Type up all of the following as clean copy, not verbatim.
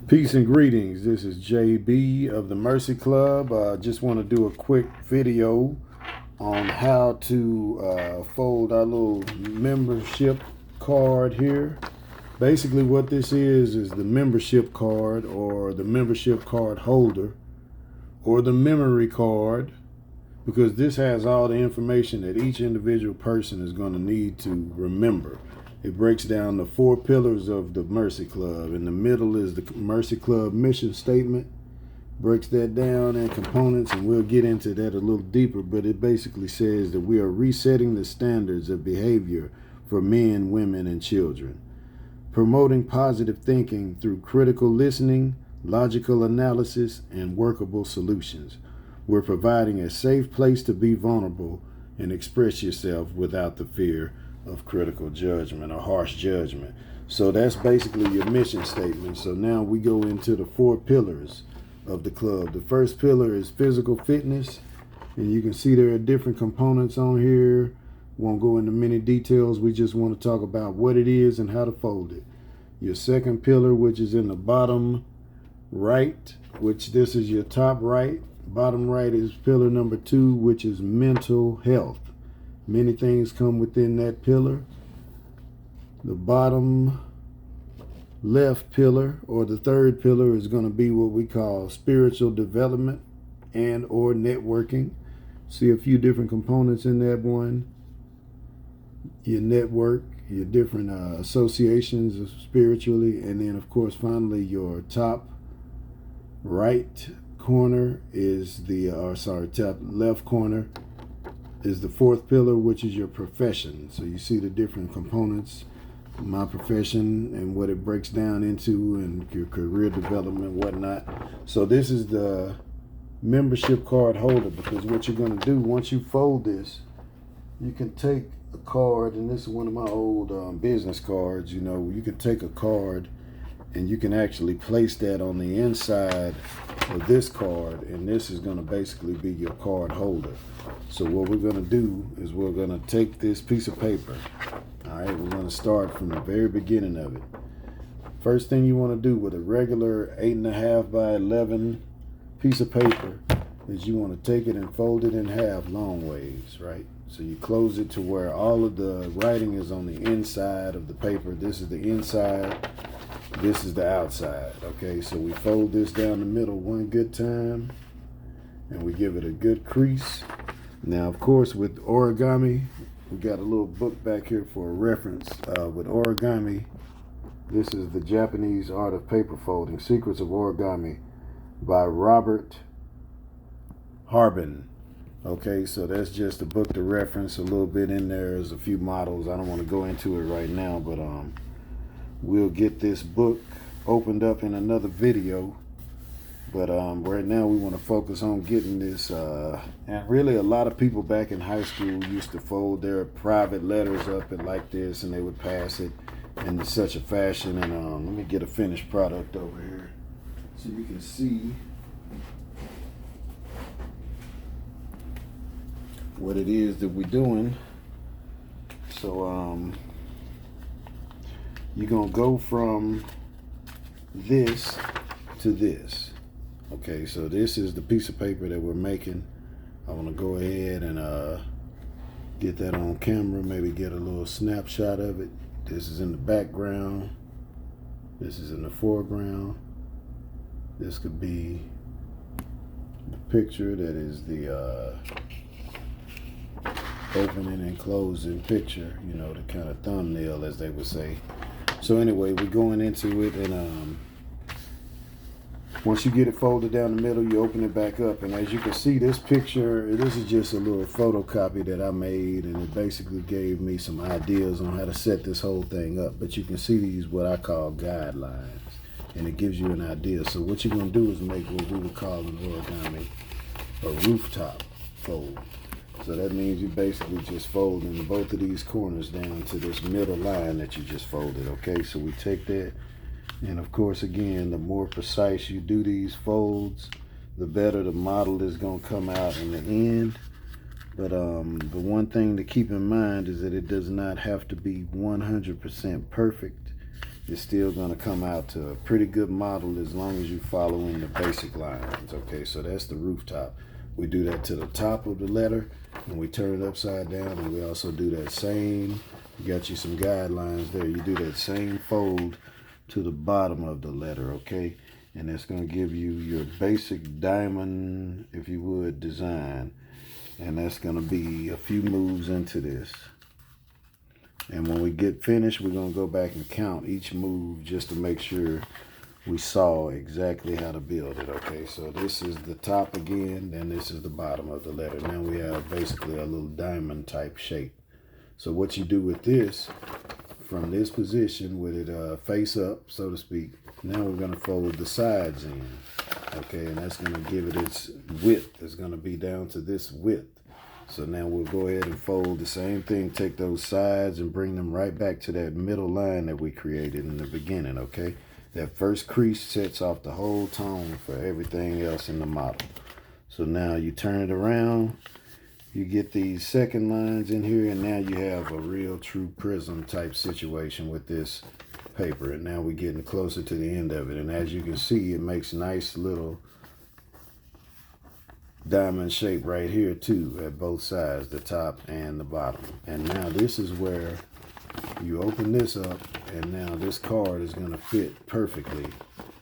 Peace and greetings. This is JB of the Mercy Club. Just want to do a quick video on how to fold our little membership card here. Basically what this is the membership card or the membership card holder or the memory card, because this has all the information that each individual person is going to need to remember. It breaks down the 4 pillars of the Mercy Club. In the middle is the Mercy Club mission statement. Breaks that down in components, and we'll get into that a little deeper, but it basically says that we are resetting the standards of behavior for men, women, and children. Promoting positive thinking through critical listening, logical analysis, and workable solutions. We're providing a safe place to be vulnerable and express yourself without the fear of critical judgment or harsh judgment. So that's basically your mission statement. So now we go into the 4 pillars of the club. The first pillar is physical fitness, and you can see there are different components on here. Won't go into many details. We just want to talk about what it is and how to fold it. Your second pillar, which is in the bottom right, which this is your top right. Bottom right is pillar number 2, which is mental health. Many things come within that pillar. The bottom left pillar, or the third pillar, is going to be what we call spiritual development and or networking. See a few different components in that one. Your network, your different associations spiritually, and then of course finally your top right corner is the top left corner is the 4th pillar, which is your profession. So you see the different components, my profession and what it breaks down into, and your career development, whatnot. So this is the membership card holder, because what you're going to do once you fold this, you can take a card, and this is one of my old business cards. You know, you can take a card and you can actually place that on the inside of this card, and this is going to basically be your card holder. So what we're going to do is we're going to take this piece of paper. All right, we're going to start from the very beginning of it. First thing you want to do with a regular 8.5 by 11 piece of paper is you want to take it and fold it in half long ways, right? So you close it to where all of the writing is on the inside of the paper. This is the inside. This is the outside. Okay, so we fold this down the middle one good time, and we give it a good crease. Now, of course, with origami, we got a little book back here for a reference. With origami, this is The Japanese Art of Paper Folding, Secrets of Origami by Robert Harbin. Okay, so that's just a book to reference. A little bit in there. There's a few models. I don't want to go into it right now, but we'll get this book opened up in another video. But right now we want to focus on getting this. And really, a lot of people back in high school used to fold their private letters up and like this, and they would pass it in such a fashion. And let me get a finished product over here so you can see what it is that we're doing. So you're gonna go from this to this. Okay, so this is the piece of paper that we're making. I want to go ahead and get that on camera, maybe get a little snapshot of it. This is in the background. This is in the foreground. This could be the picture that is the opening and closing picture, you know, the kind of thumbnail, as they would say. So anyway, we're going into it, and once you get it folded down the middle, you open it back up, and as you can see, this picture, this is just a little photocopy that I made, and it basically gave me some ideas on how to set this whole thing up. But you can see these, what I call guidelines, and it gives you an idea. So what you're going to do is make what we would call in origami a rooftop fold. So that means you basically just folding both of these corners down to this middle line that you just folded. Okay, so we take that, and of course, again, the more precise you do these folds, the better the model is going to come out in the end. But the one thing to keep in mind is that it does not have to be 100% perfect. it's still going to come out to a pretty good model as long as you're following the basic lines. Okay, so that's the rooftop. We do that to the top of the letter, and we turn it upside down, and we also do that same, you got you some guidelines there, you do that same fold to the bottom of the letter, okay? And that's going to give you your basic diamond, if you would, design. And that's going to be a few moves into this. And when we get finished, we're going to go back and count each move just to make sure we saw exactly how to build it, okay? So this is the top again, then this is the bottom of the letter. Now we have basically a little diamond type shape. So what you do with this, from this position with it face up, so to speak, now we're going to fold the sides in, okay? And that's going to give it its width. It's going to be down to this width. So now we'll go ahead and fold the same thing, take those sides and bring them right back to that middle line that we created in the beginning, okay? That first crease sets off the whole tone for everything else in the model. So now you turn it around, you get these second lines in here, and now you have a real true prism type situation with this paper. And now we're getting closer to the end of it. And as you can see, it makes nice little diamond shape right here too at both sides, the top and the bottom. And now this is where you open this up, and now this card is going to fit perfectly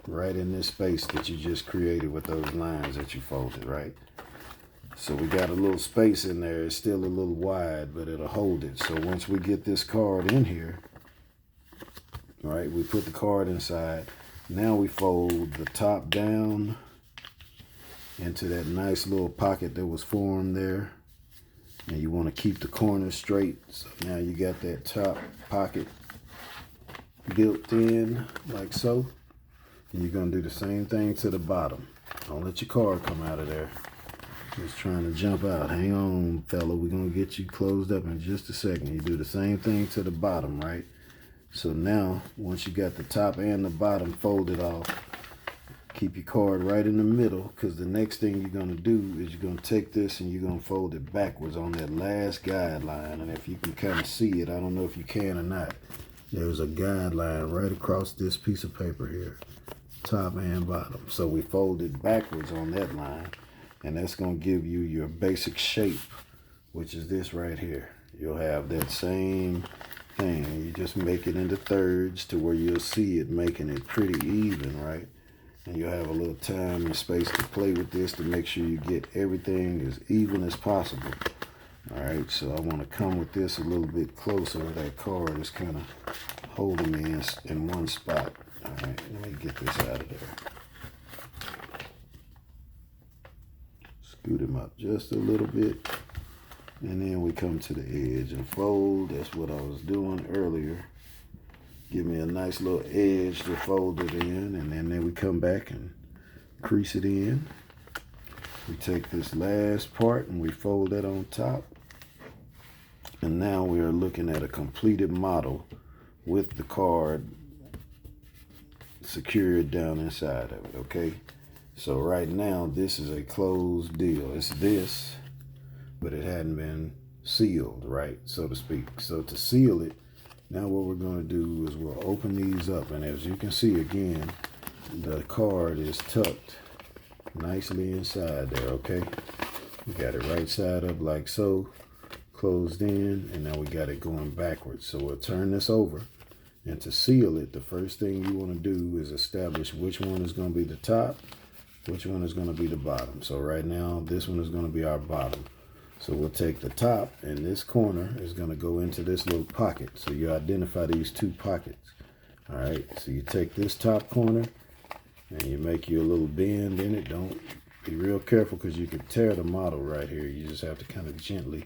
right in this space that you just created with those lines that you folded, right? So we got a little space in there. It's still a little wide, but it'll hold it. So once we get this card in here, right, we put the card inside. Now we fold the top down into that nice little pocket that was formed there, and you want to keep the corners straight. So now you got that top pocket built in like so, and you're going to do the same thing to the bottom. Don't let your card come out of there. Just trying to jump out. Hang on, fella, we're going to get you closed up in just a second. You do the same thing to the bottom, right? So now once you got the top and the bottom folded off, keep your card right in the middle, because the next thing you're going to do is you're going to take this and you're going to fold it backwards on that last guideline. And if you can kind of see it, I don't know if you can or not, there's a guideline right across this piece of paper here, top and bottom. So we fold it backwards on that line, and that's going to give you your basic shape, which is this right here. You'll have that same thing. You just make it into thirds to where you'll see it making it pretty even, right? And you'll have a little time and space to play with this to make sure you get everything as even as possible. All right, so I want to come with this a little bit closer. That card is kind of holding me in one spot. All right, let me get this out of there. Scoot him up just a little bit. And then we come to the edge and fold. That's what I was doing earlier. Give me a nice little edge to fold it in, and then we come back and crease it in. We take this last part and we fold that on top. And now we are looking at a completed model with the card secured down inside of it, okay? So right now, this is a closed deal. It's this, but it hadn't been sealed, right, so to speak. So to seal it, now what we're going to do is we'll open these up, and as you can see again, the card is tucked nicely inside there, okay? We got it right side up like so, closed in, and now we got it going backwards. So we'll turn this over, and to seal it, the first thing you want to do is establish which one is going to be the top, which one is going to be the bottom. So right now, this one is going to be our bottom. So we'll take the top, and this corner is going to go into this little pocket. So you identify these two pockets. All right, so you take this top corner, and you make you a little bend in it. Don't be real careful, because you could tear the model right here. You just have to kind of gently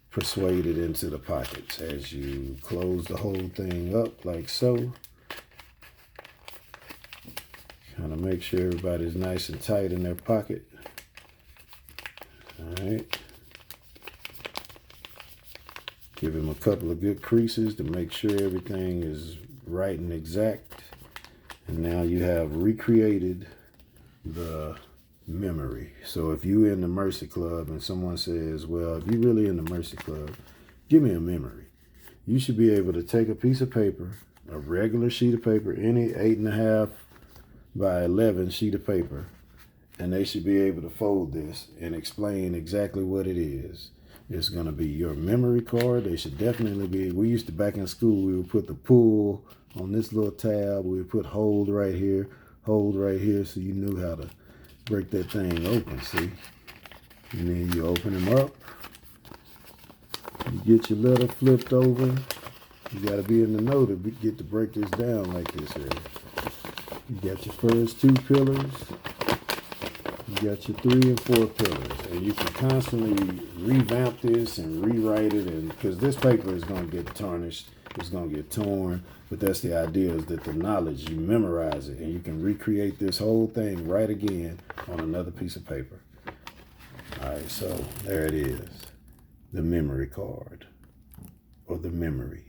persuade it into the pockets as you close the whole thing up like so. Kind of make sure everybody's nice and tight in their pocket. All right. Give him a couple of good creases to make sure everything is right and exact. And now you have recreated the memory. So if you're in the Mercy Club and someone says, well, if you're really in the Mercy Club, give me a memory. You should be able to take a piece of paper, a regular sheet of paper, any 8.5 by 11 sheet of paper, and they should be able to fold this and explain exactly what it is. It's going to be your memory card. They should definitely be, we used to, back in school, we would put the pull on this little tab. We would put hold right here, so you knew how to break that thing open, see? And then you open them up. You get your letter flipped over. You got to be in the know to get to break this down like this here. You got your first 2 pillars. You got your 3 and 4 pillars, and you can constantly revamp this and rewrite it, and because this paper is going to get tarnished, it's going to get torn, but that's the idea, is that the knowledge, you memorize it, and you can recreate this whole thing right again on another piece of paper. All right, so there it is, the memory card, or the memory.